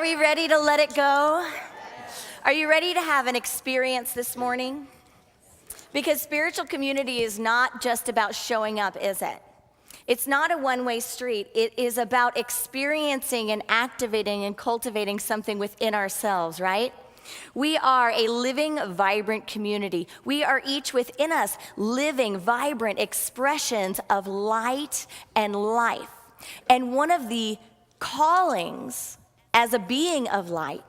we ready to let it go? Are you ready to have an experience this morning? Because spiritual community is not just about showing up, is it? It's not a one-way street. It is about experiencing and activating and cultivating something within ourselves, right? We are a living, vibrant community. We are each within us living, vibrant expressions of light and life. And one of the callings as a being of light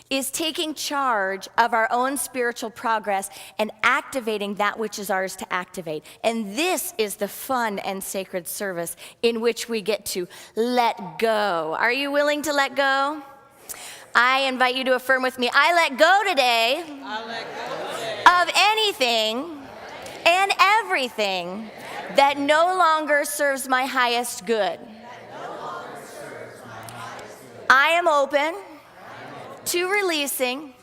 is taking charge of our own spiritual progress and activating that which is ours to activate. And this is the fun and sacred service in which we get to let go. Are you willing to let go? I invite you to affirm with me, I let go today, of anything and everything that no longer serves my highest good. I am open to releasing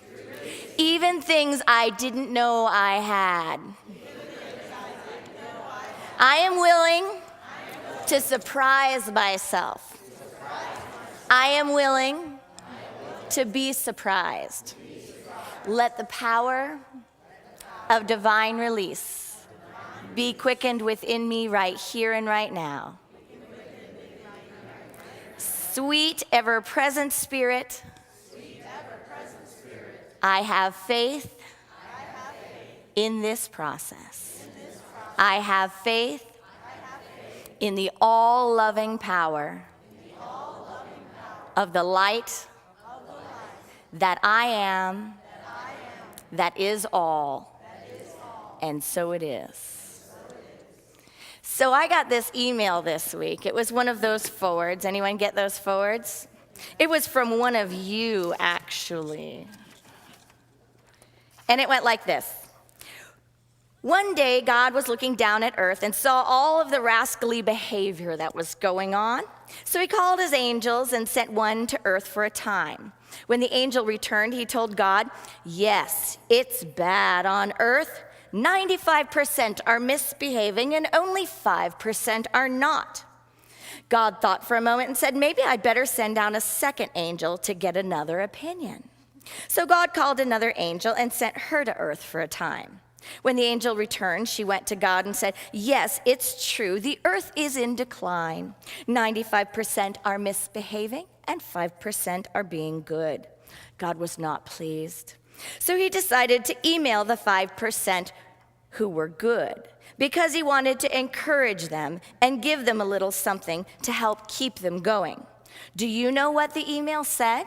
even things I didn't know I had. I am willing to surprise myself. I am willing to be surprised. Let the power of divine release be quickened within me right here and right now. Sweet, ever-present Spirit, I have faith in this process. I have faith in the all-loving power of the light that I am, that is all, and so it is. So I got this email this week. It was one of those forwards. Anyone get those forwards? It was from one of you, actually. And it went like this. One day, God was looking down at earth and saw all of the rascally behavior that was going on. So he called his angels and sent one to earth for a time. When the angel returned, he told God, yes, it's bad on earth. 95% are misbehaving and only 5% are not. God thought for a moment and said, maybe I'd better send down a second angel to get another opinion. So God called another angel and sent her to earth for a time. When the angel returned, she went to God and said, yes, it's true. The earth is in decline. 95% are misbehaving and 5% are being good. God was not pleased. So he decided to email the 5% who were good because he wanted to encourage them and give them a little something to help keep them going. Do you know what the email said?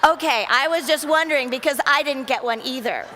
Okay, I was just wondering because I didn't get one either.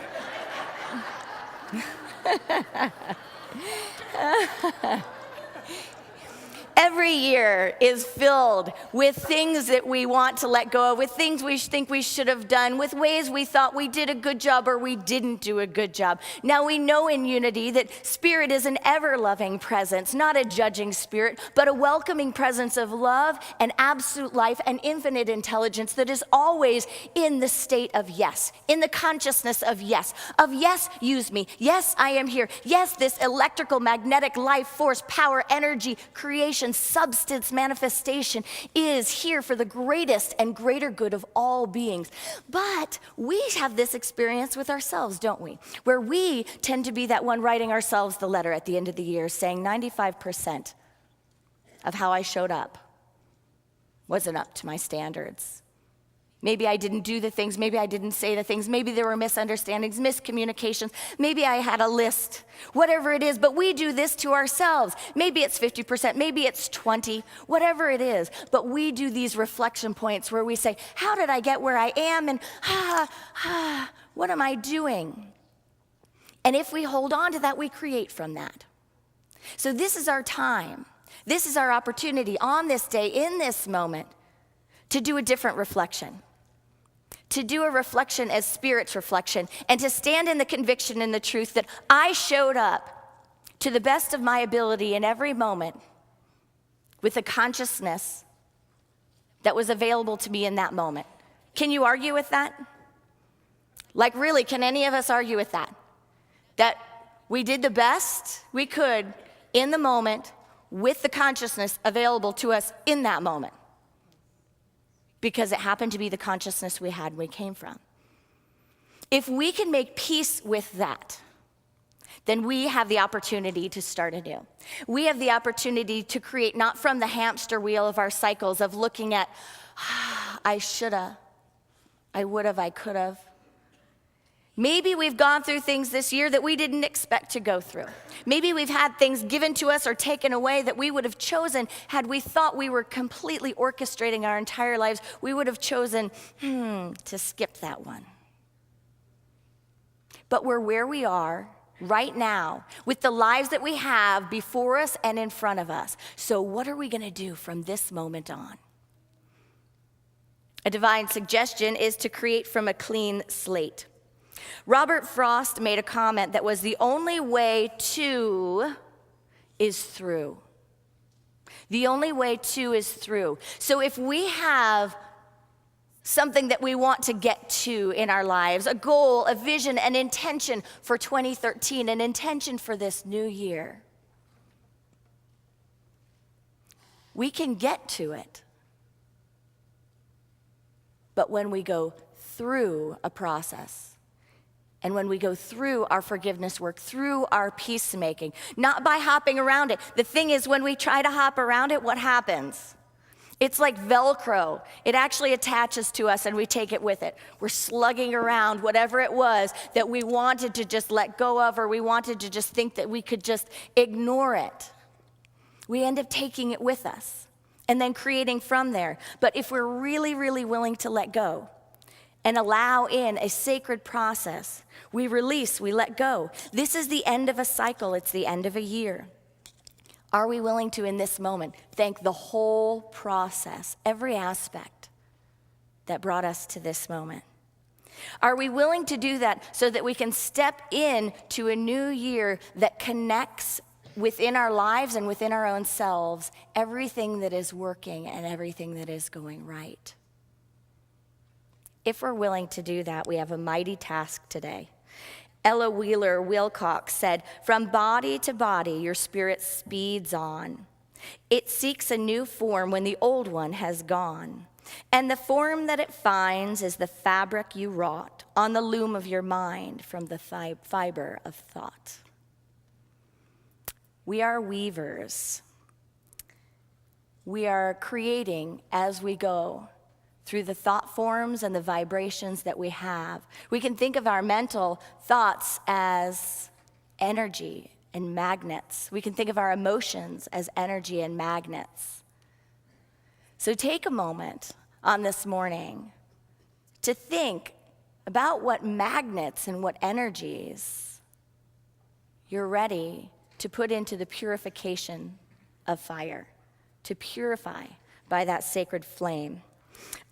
Every year is filled with things that we want to let go of, with things we think we should have done, with ways we thought we did a good job or we didn't do a good job. Now we know in unity that Spirit is an ever-loving presence, not a judging Spirit, but a welcoming presence of love and absolute life and infinite intelligence that is always in the state of yes, in the consciousness of yes, use me, yes, I am here, yes, this electrical, magnetic life force, power, energy, creation, substance manifestation is here for the greatest and greater good of all beings. But we have this experience with ourselves, don't we? Where we tend to be that one writing ourselves the letter at the end of the year saying 95% of how I showed up wasn't up to my standards. Maybe I didn't do the things, maybe I didn't say the things, maybe there were misunderstandings, miscommunications, maybe I had a list, whatever it is, but we do this to ourselves. Maybe it's 50%, maybe it's 20, whatever it is, but we do these reflection points where we say, how did I get where I am, and what am I doing? And if we hold on to that, we create from that. So this is our time. This is our opportunity on this day, in this moment, to do a different reflection. To do a reflection as Spirit's reflection, and to stand in the conviction and the truth that I showed up to the best of my ability in every moment with the consciousness that was available to me in that moment. Can you argue with that? Like really, can any of us argue with that? That we did the best we could in the moment with the consciousness available to us in that moment. because it happened to be the consciousness we had when we came from. If we can make peace with that, then we have the opportunity to start anew. We have the opportunity to create, not from the hamster wheel of our cycles of looking at, I shoulda, I would've, I could've. Maybe we've gone through things this year that we didn't expect to go through. Maybe we've had things given to us or taken away that we would have chosen had we thought we were completely orchestrating our entire lives. We would have chosen, to skip that one. But we're where we are right now with the lives that we have before us and in front of us. So what are we going to do from this moment on? A divine suggestion is to create from a clean slate. Robert Frost made a comment that was the only way to is through. The only way to is through. So if we have something that we want to get to in our lives, a goal, a vision, an intention for 2013, an intention for this new year, we can get to it. But when we go through a process, and when we go through our forgiveness work, through our peacemaking, not by hopping around it. The thing is, when we try to hop around it, what happens? It's like Velcro. It actually attaches to us and we take it with it. We're slugging around whatever it was that we wanted to just let go of, or we wanted to just think that we could just ignore it. We end up taking it with us and then creating from there. But if we're really, really willing to let go and allow in a sacred process, we release, we let go. This is the end of a cycle. It's the end of a year. Are we willing to, in this moment, thank the whole process, every aspect that brought us to this moment? Are we willing to do that so that we can step into a new year that connects within our lives and within our own selves everything that is working and everything that is going right? If we're willing to do that, we have a mighty task today. Ella Wheeler Wilcox said, "From body to body, your spirit speeds on. It seeks a new form when the old one has gone. And the form that it finds is the fabric you wrought on the loom of your mind from the fiber of thought." We are weavers. We are creating as we go, through the thought forms and the vibrations that we have. We can think of our mental thoughts as energy and magnets. We can think of our emotions as energy and magnets. So take a moment on this morning to think about what magnets and what energies you're ready to put into the purification of fire, to purify by that sacred flame.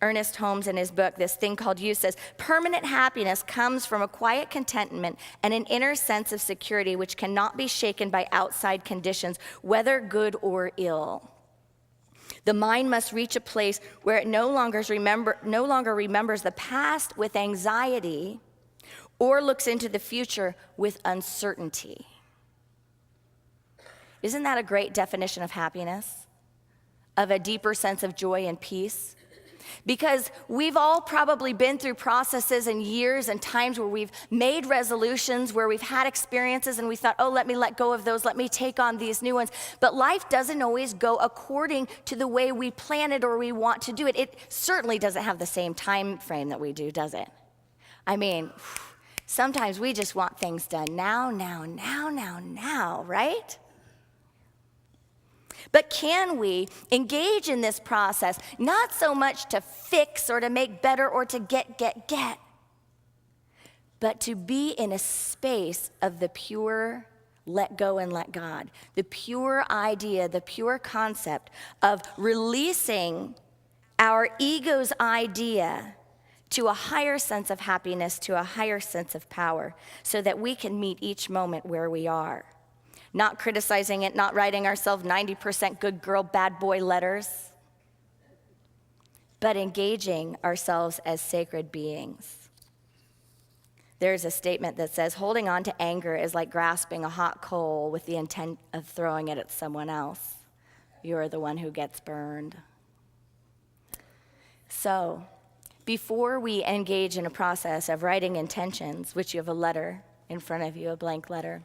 Ernest Holmes, in his book, This Thing Called You, says, "Permanent happiness comes from a quiet contentment and an inner sense of security which cannot be shaken by outside conditions, whether good or ill. The mind must reach a place where it no longer remembers the past with anxiety or looks into the future with uncertainty." Isn't that a great definition of happiness? Of a deeper sense of joy and peace? Because we've all probably been through processes and years and times where we've made resolutions, where we've had experiences and we thought, oh, let me let go of those, let me take on these new ones. But life doesn't always go according to the way we plan it or we want to do it. It certainly doesn't have the same time frame that we do, does it? I mean, sometimes we just want things done now, right? But can we engage in this process, not so much to fix or to make better or to get, but to be in a space of the pure let go and let God, the pure idea, the pure concept of releasing our ego's idea to a higher sense of happiness, to a higher sense of power, so that we can meet each moment where we are. Not criticizing it, not writing ourselves 90% good girl, bad boy letters, but engaging ourselves as sacred beings. There's a statement that says, holding on to anger is like grasping a hot coal with the intent of throwing it at someone else. You're the one who gets burned. So, before we engage in a process of writing intentions, which you have a letter in front of you, a blank letter,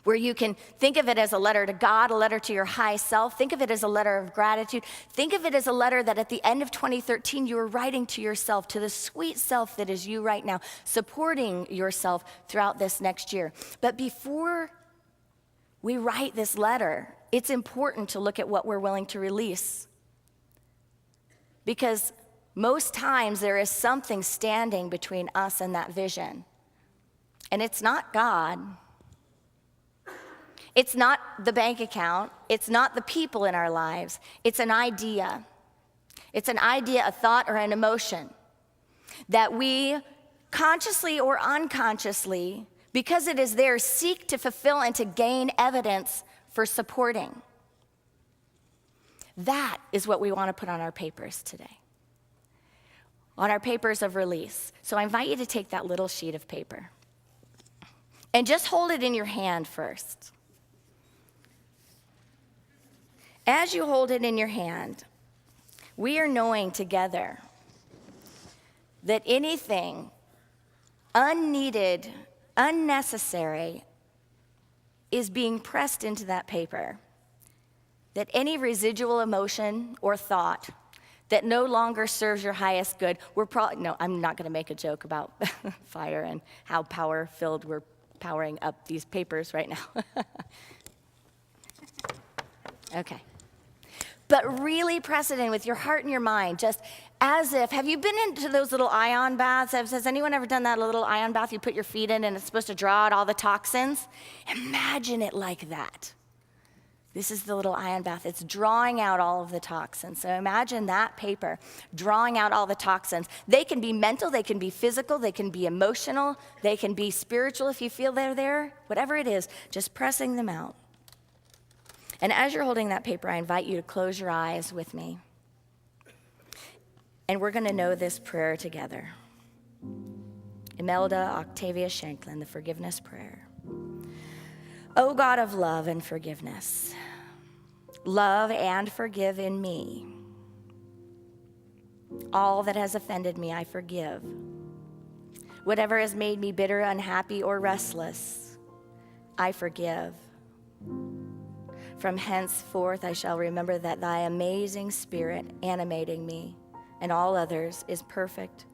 where you can think of it as a letter to God, a letter to your high self. Think of it as a letter of gratitude. Think of it as a letter that at the end of 2013, you were writing to yourself, to the sweet self that is you right now, supporting yourself throughout this next year. But before we write this letter, it's important to look at what we're willing to release. Because most times there is something standing between us and that vision. And it's not God. It's not the bank account. It's not the people in our lives. It's an idea. It's an idea, a thought, or an emotion that we consciously or unconsciously, because it is there, seek to fulfill and to gain evidence for supporting. That is what we want to put on our papers today, on our papers of release. So I invite you to take that little sheet of paper and just hold it in your hand first. As you hold it in your hand, we are knowing together that anything unneeded, unnecessary is being pressed into that paper. That any residual emotion or thought that no longer serves your highest good, I'm not going to make a joke about fire and how power-filled we're powering up these papers right now. Okay. But really press it in with your heart and your mind, just as if, have you been into those little ion baths? Has anyone ever done that, a little ion bath you put your feet in and it's supposed to draw out all the toxins? Imagine it like that. This is the little ion bath. It's drawing out all of the toxins. So imagine that paper drawing out all the toxins. They can be mental, they can be physical, they can be emotional, they can be spiritual if you feel they're there. Whatever it is, just pressing them out. And as you're holding that paper, I invite you to close your eyes with me. And we're going to know this prayer together. Imelda Octavia Shanklin, the forgiveness prayer. O God of love and forgiveness, love and forgive in me. All that has offended me, I forgive. Whatever has made me bitter, unhappy, or restless, I forgive. From henceforth I shall remember that thy amazing spirit animating me and all others is perfect,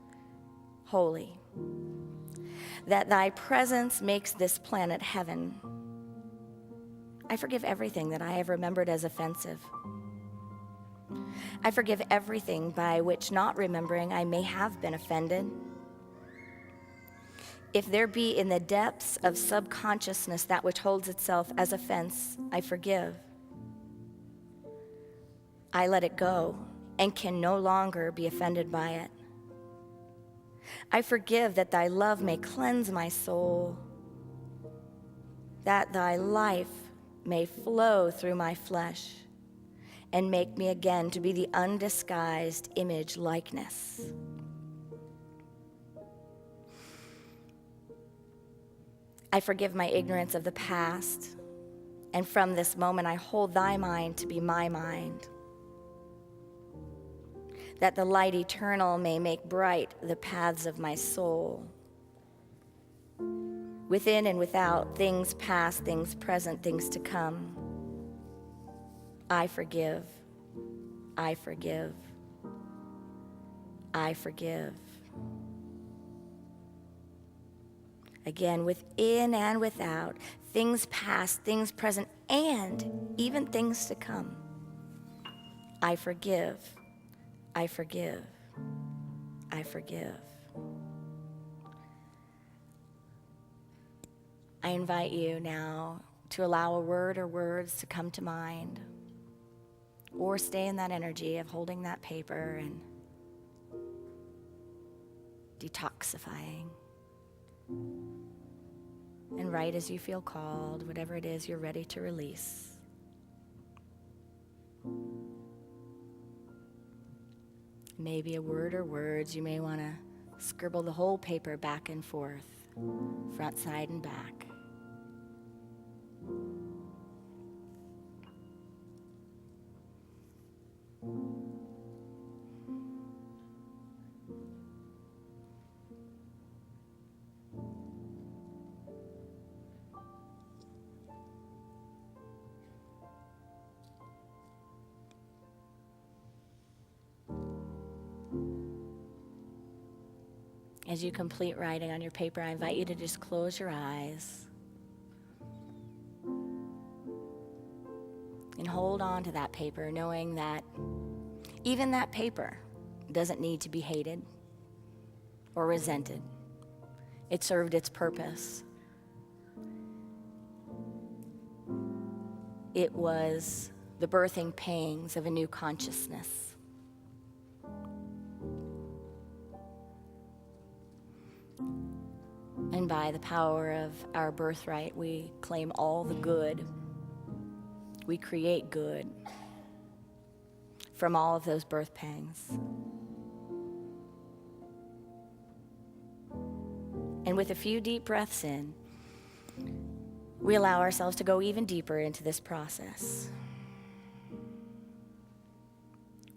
holy. That thy presence makes this planet heaven. I forgive everything that I have remembered as offensive. I forgive everything by which, not remembering, I may have been offended. If there be in the depths of subconsciousness that which holds itself as offense, I forgive. I let it go and can no longer be offended by it. I forgive that thy love may cleanse my soul, that thy life may flow through my flesh and make me again to be the undisguised image likeness. I forgive my ignorance of the past, and from this moment I hold thy mind to be my mind, that the light eternal may make bright the paths of my soul. Within and without, things past, things present, things to come. I forgive, I forgive, I forgive. Again, within and without, things past, things present, and even things to come. I forgive, I forgive, I forgive. I invite you now to allow a word or words to come to mind, or stay in that energy of holding that paper and detoxifying. And write as you feel called, whatever it is you're ready to release. Maybe a word or words, you may want to scribble the whole paper back and forth, front, side, and back. As you complete writing on your paper, I invite you to just close your eyes and hold on to that paper, knowing that even that paper doesn't need to be hated or resented. It served its purpose. It was the birthing pangs of a new consciousness. And by the power of our birthright, we claim all the good. We create good from all of those birth pangs. And with a few deep breaths in, we allow ourselves to go even deeper into this process.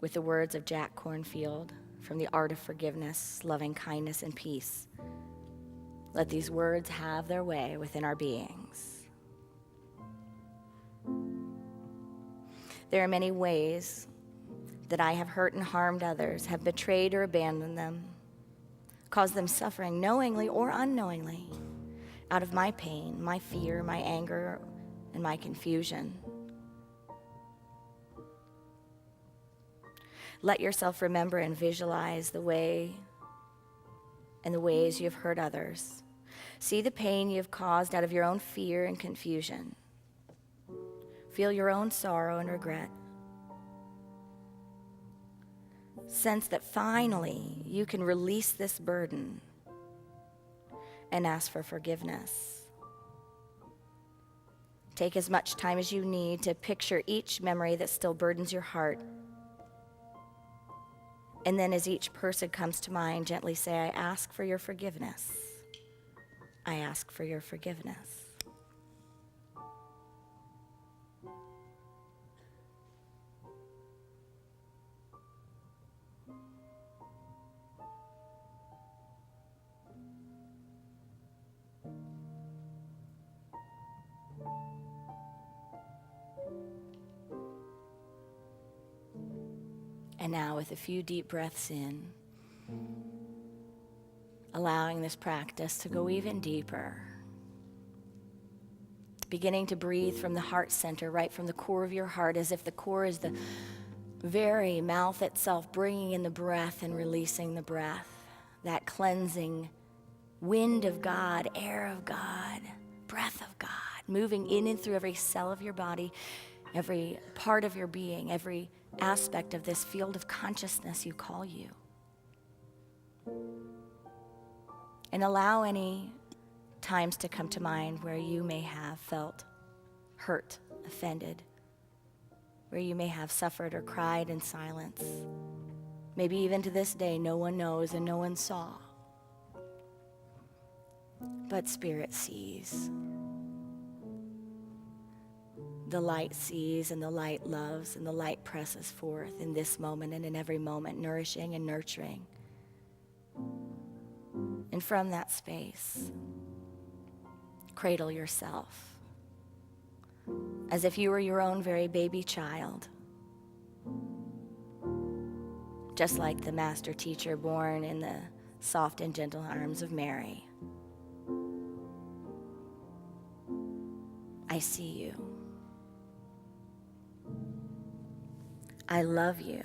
With the words of Jack Kornfield from The Art of Forgiveness, Loving Kindness and Peace, let these words have their way within our beings. There are many ways that I have hurt and harmed others, have betrayed or abandoned them, caused them suffering knowingly or unknowingly, out of my pain, my fear, my anger, and my confusion. Let yourself remember and visualize the way and the ways you have hurt others. See the pain you have caused out of your own fear and confusion. Feel your own sorrow and regret. Sense that finally you can release this burden and ask for forgiveness. Take as much time as you need to picture each memory that still burdens your heart. And then as each person comes to mind, gently say, I ask for your forgiveness. I ask for your forgiveness. And now with a few deep breaths in, allowing this practice to go even deeper. Beginning to breathe from the heart center, right from the core of your heart, as if the core is the very mouth itself, bringing in the breath and releasing the breath. That cleansing wind of God, air of God, breath of God, moving in and through every cell of your body, every part of your being, every aspect of this field of consciousness you call you. And allow any times to come to mind where you may have felt hurt, offended, where you may have suffered or cried in silence. Maybe even to this day, no one knows and no one saw. But Spirit sees. The light sees and the light loves and the light presses forth in this moment and in every moment, nourishing and nurturing. And from that space, cradle yourself as if you were your own very baby child. Just like the master teacher born in the soft and gentle arms of Mary. I see you. I love you.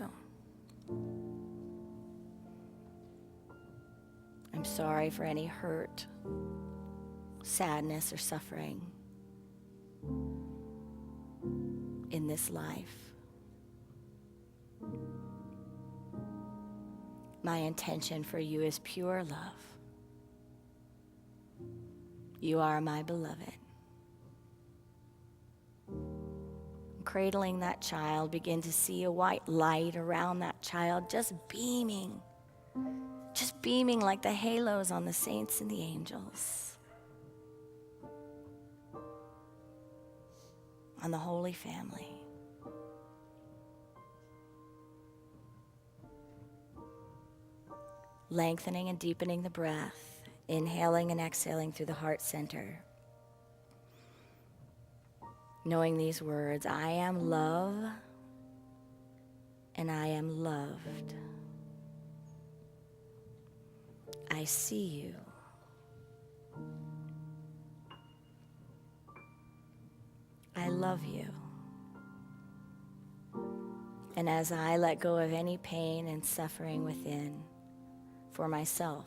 I'm sorry for any hurt, sadness, or suffering in this life. My intention for you is pure love. You are my beloved. Cradling that child, begin to see a white light around that child, just beaming like the halos on the saints and the angels, on the Holy Family. Lengthening and deepening the breath, inhaling and exhaling through the heart center. Knowing these words, I am love and I am loved. I see you. I love you. And as I let go of any pain and suffering within for myself,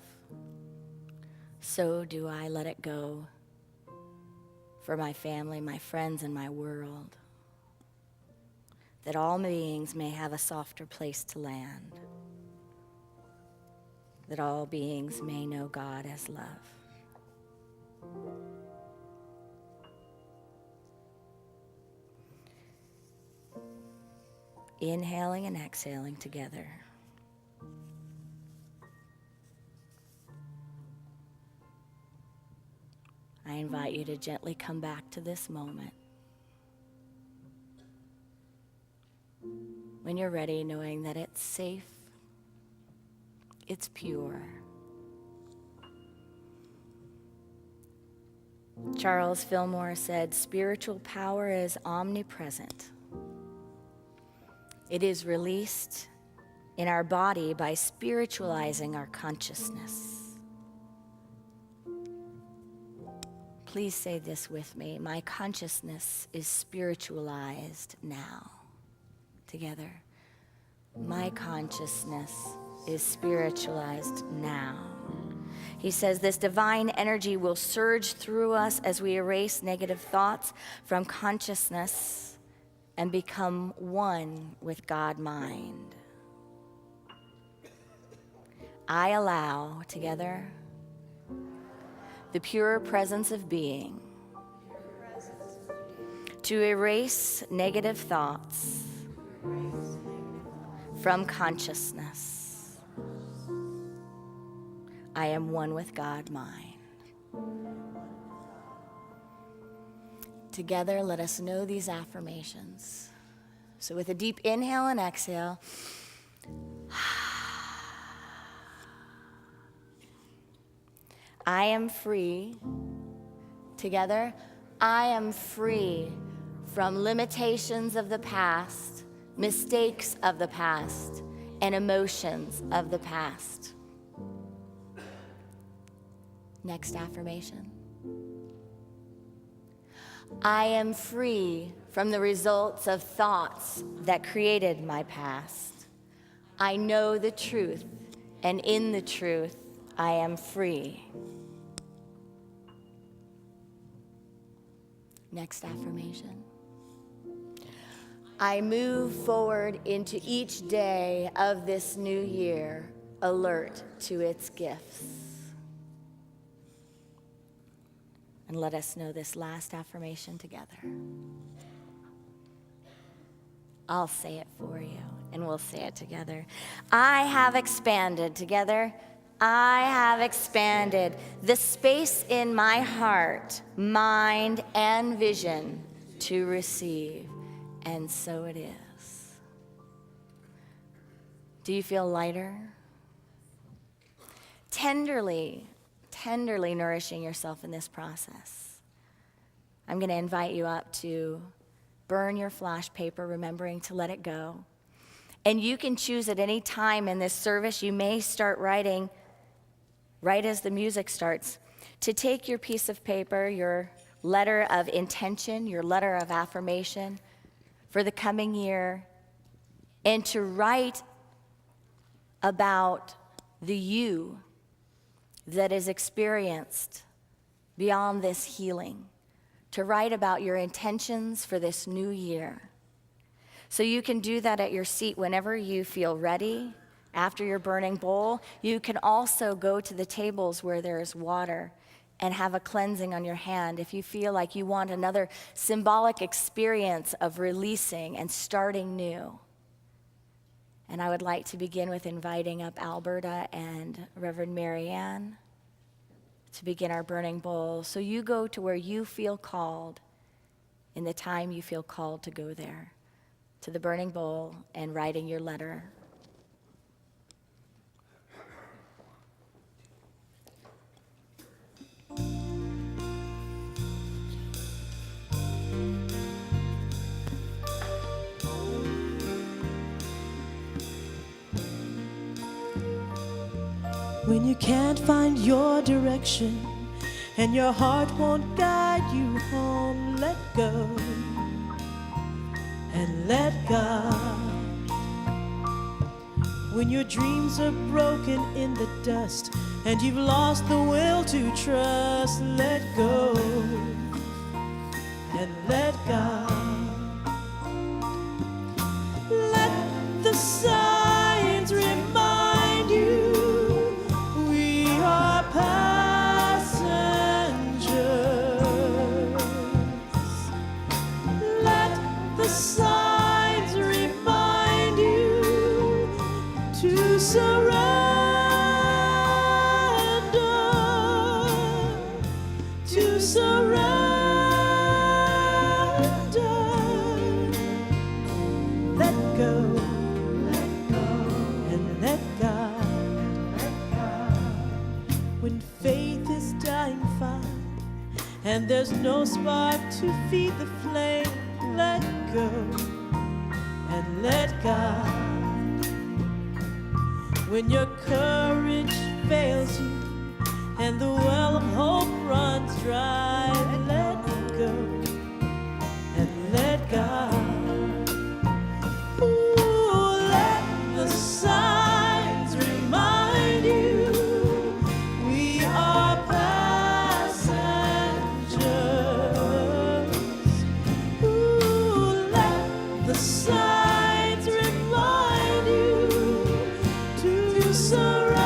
so do I let it go for my family, my friends, and my world, that all beings may have a softer place to land, that all beings may know God as love. Inhaling and exhaling together. I invite you to gently come back to this moment. When you're ready, knowing that it's safe, it's pure. Charles Fillmore said, "Spiritual power is omnipresent. It is released in our body by spiritualizing our consciousness." Please say this with me. My consciousness is spiritualized now. Together. My consciousness is spiritualized now. He says this divine energy will surge through us as we erase negative thoughts from consciousness and become one with God mind. I allow, together, the pure presence of being to erase negative thoughts from consciousness. I am one with God mind. Together, let us know these affirmations. So with a deep inhale and exhale, I am free. Together, I am free from limitations of the past, mistakes of the past, and emotions of the past. Next affirmation. I am free from the results of thoughts that created my past. I know the truth, and in the truth, I am free. Next affirmation. I move forward into each day of this new year, alert to its gifts. And let us know this last affirmation together. I'll say it for you, and we'll say it together. I have expanded, together. I have expanded the space in my heart, mind, and vision to receive. And so it is. Do you feel lighter? Tenderly nourishing yourself in this process. I'm going to invite you up to burn your flash paper, remembering to let it go. And you can choose at any time in this service, you may start writing right as the music starts, to take your piece of paper, your letter of intention, your letter of affirmation for the coming year, and to write about the you that is experienced beyond this healing, to write about your intentions for this new year. So you can do that at your seat whenever you feel ready. After your burning bowl, you can also go to the tables where there's water and have a cleansing on your hand if you feel like you want another symbolic experience of releasing and starting new. And I would like to begin with inviting up Alberta and Reverend Marianne to begin our burning bowl. So you go to where you feel called in the time you feel called to go there, to the burning bowl and writing your letter. When you can't find your direction and your heart won't guide you home, let go and let God. When your dreams are broken in the dust and you've lost the will to trust, let go and let God. Let the signs remind you we are passengers. Let the signs remind you to surrender, to surrender. Let go, and let God. When faith is dying fine and there's no spark to feed the flame, let go and let God. When your courage fails you and the well of hope runs dry, let go and let God. Ooh, let the signs remind you we are passengers. Ooh, let the signs remind you to surrender,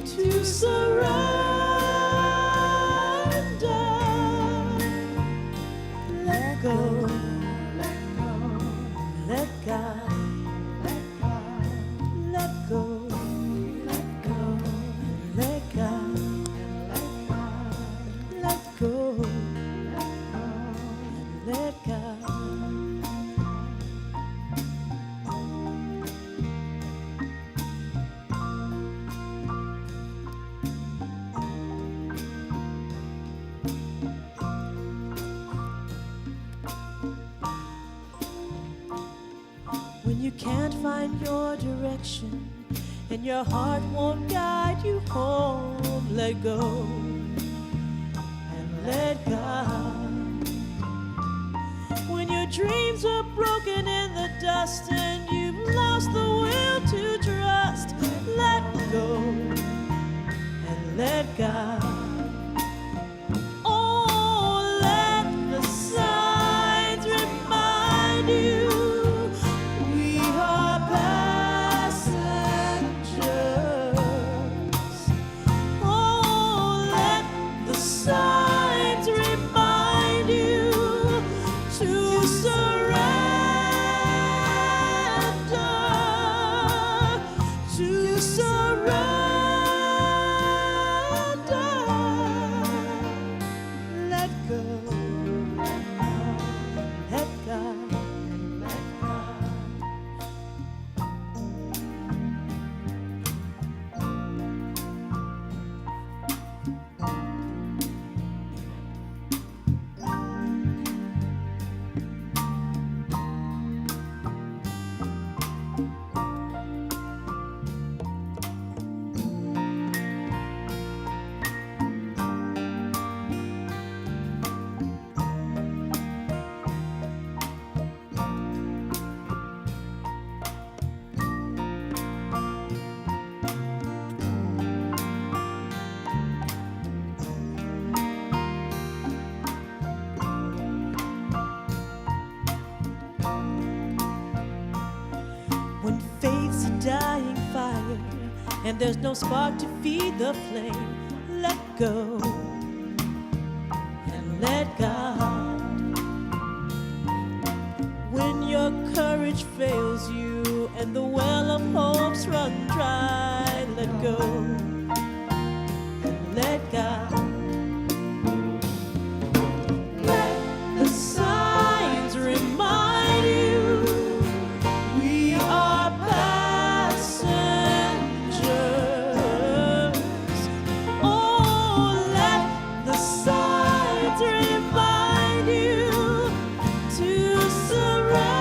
to surrender. Let go, let God. Let go, let God. Let go, let God. When you can't find your direction and your heart won't guide you home, let go and let God. When your dreams are broken in the dust and you've lost the will to trust, let go and let God. Oh, let the signs remind you we are passengers. Oh, let the signs remind you to surrender, to surrender. Let go, let God, let God. When faith's a dying fire and there's no spark to feed the flame, let go and let God. When your courage fails you and the well of hope's run dry, let go and let God. Let the signs remind you we are passengers. Oh, let the signs remind you to surrender,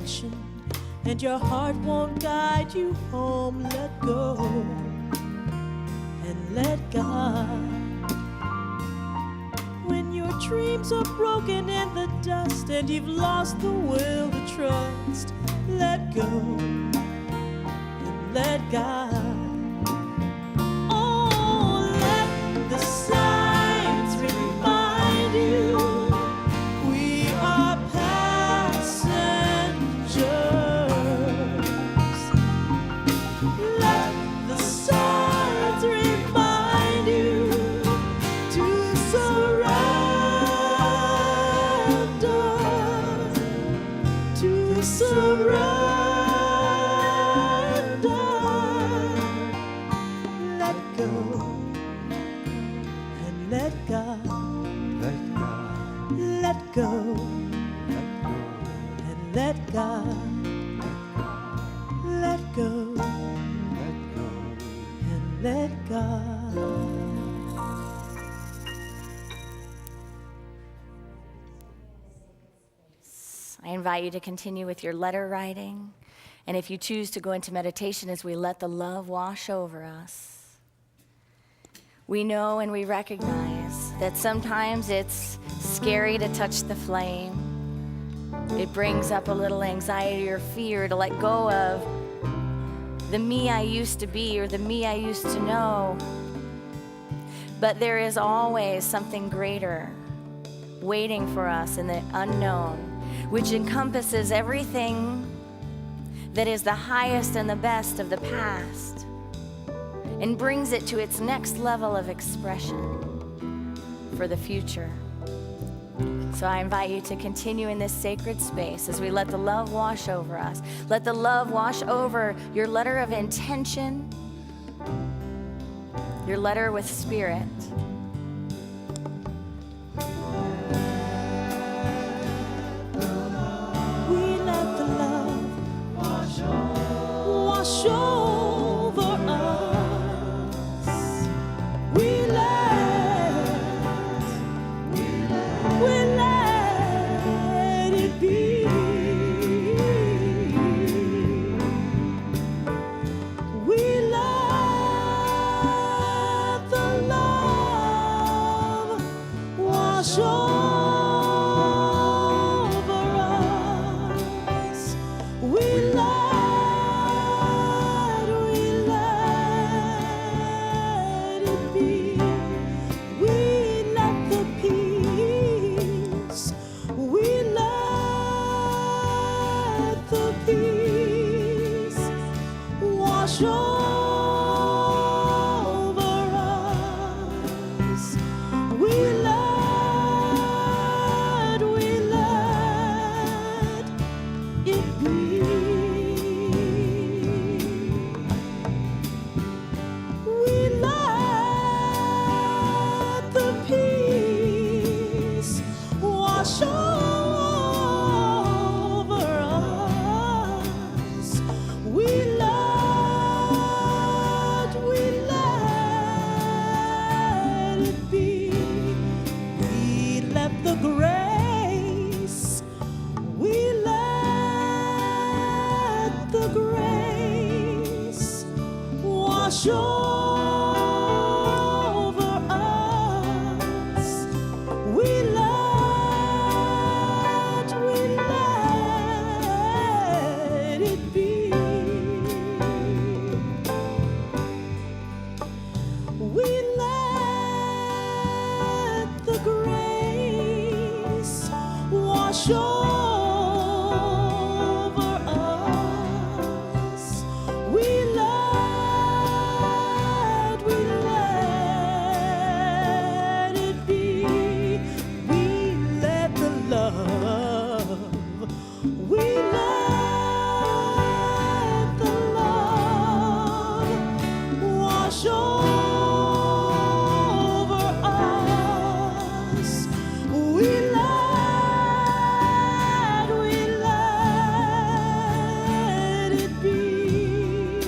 direction, and your heart won't guide you home. Let go and let God. When your dreams are broken in the dust and you've lost the will to trust, let go and let God. Oh, let the signs remind you we are passengers. Let the signs remind you to surrender, to surrender. Let go and let God. Let God, Let go let go, and let God. Let go let go. and let God. I invite you to continue with your letter writing. And if you choose to go into meditation as we let the love wash over us, we know and we recognize that sometimes it's scary to touch the flame. It brings up a little anxiety or fear to let go of the me I used to be or the me I used to know. But there is always something greater waiting for us in the unknown, which encompasses everything that is the highest and the best of the past and brings it to its next level of expression for the future. So I invite you to continue in this sacred space as we let the love wash over us. Let the love wash over your letter of intention, your letter with spirit. We let the love wash over us. We let it be. We let the love wash over us. We let it be. We let the peace. We let the peace wash over us. We let it be. We let the peace wash over us. We let it be. We let the grace. We let the grace wash over us. We let it be. We let the grace wash over us. We let it be. We let the love. We let the love wash over us. We let it be.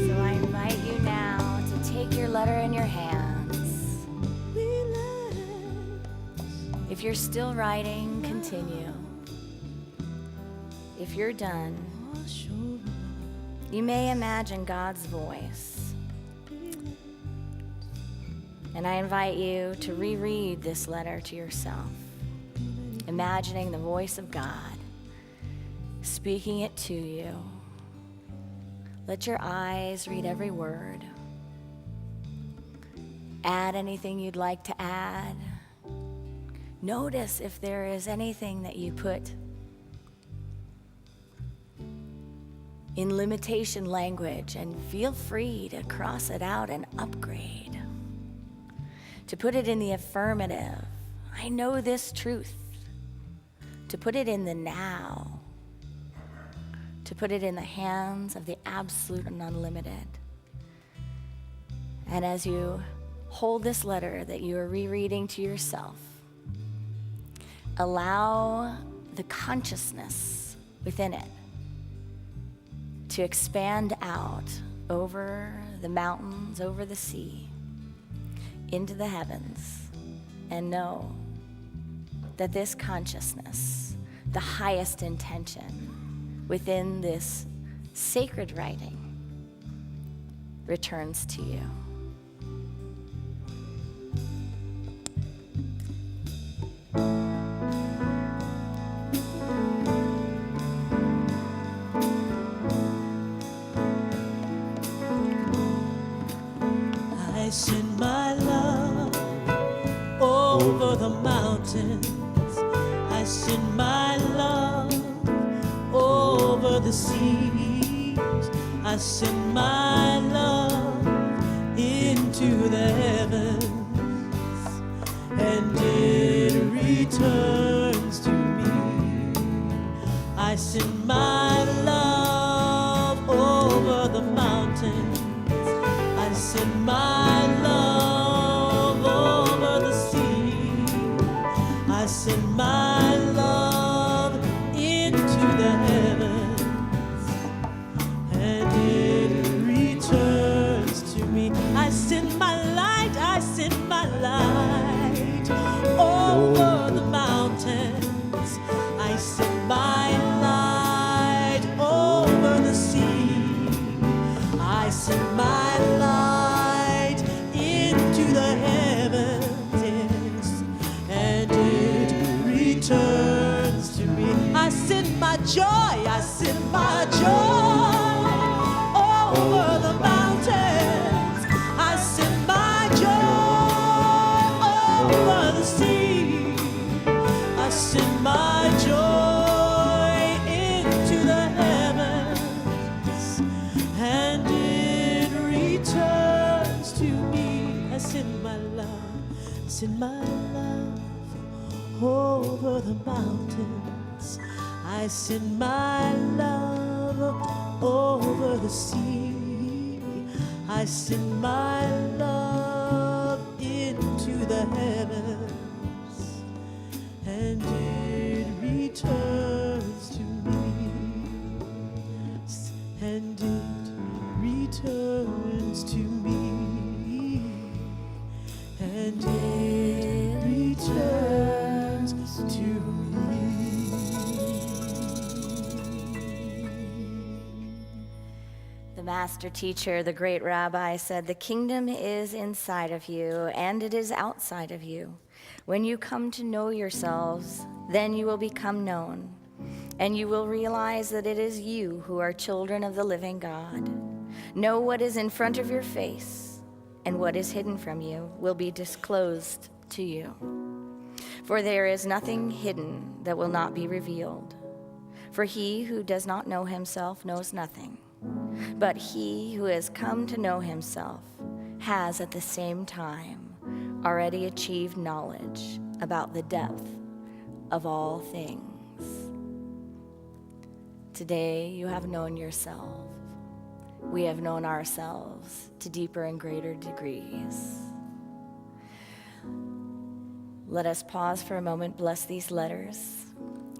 So I invite you now to take your letter in your hands. We let. If you're still writing, continue. if you're done, wash over you may imagine God's voice. And I invite you to reread this letter to yourself, imagining the voice of God speaking it to you. Let your eyes read every word. Add anything you'd like to add. Notice if there is anything that you put in limitation language, and feel free to cross it out and upgrade. To put it in the affirmative, I know this truth. To put it in the now. To put it in the hands of the absolute and unlimited. And as you hold this letter that you are rereading to yourself, allow the consciousness within it to expand out over the mountains, over the sea, into the heavens, and know that this consciousness, the highest intention within this sacred writing, returns to you. I send my love over the mountains. I send my love over the seas. I send my love into the heavens, and it returns to me. I send my love over the mountains. I send my love over the sea. I send my love into the heavens, and it returns to me. I send my light, I send my light over the mountains. I send my light over the sea. I send my light into the heavens, yes, and it returns to me. I send my joy, I send my joy over the mountains. I send my joy over the sea. I send my joy into the heavens, and it returns to me. I send my love, I send my love over the mountains. I send my love over the sea. I send my love into the heavens, and it returns to me, and it returns to me, and it returns to me. The master teacher, the great rabbi, said, "The kingdom is inside of you, and it is outside of you. When you come to know yourselves, then you will become known, and you will realize that it is you who are children of the living God. Know what is in front of your face, and what is hidden from you will be disclosed to you. For there is nothing hidden that will not be revealed. For he who does not know himself knows nothing. But he who has come to know himself has at the same time already achieved knowledge about the depth of all things." Today you have known yourself. We have known ourselves to deeper and greater degrees. Let us pause for a moment, bless these letters.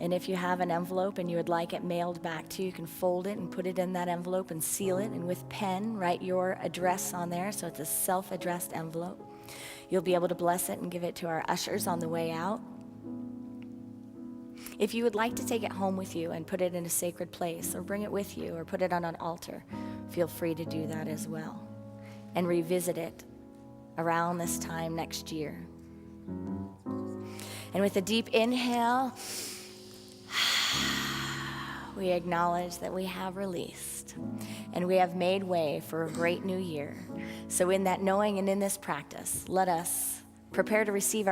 And if you have an envelope and you would like it mailed back to you, you can fold it and put it in that envelope and seal it. And with pen, write your address on there, so it's a self-addressed envelope. You'll be able to bless it and give it to our ushers on the way out. If you would like to take it home with you and put it in a sacred place, or bring it with you, or put it on an altar, feel free to do that as well. And revisit it around this time next year. And with a deep inhale, we acknowledge that we have released and we have made way for a great new year. So in that knowing and in this practice, let us prepare to receive our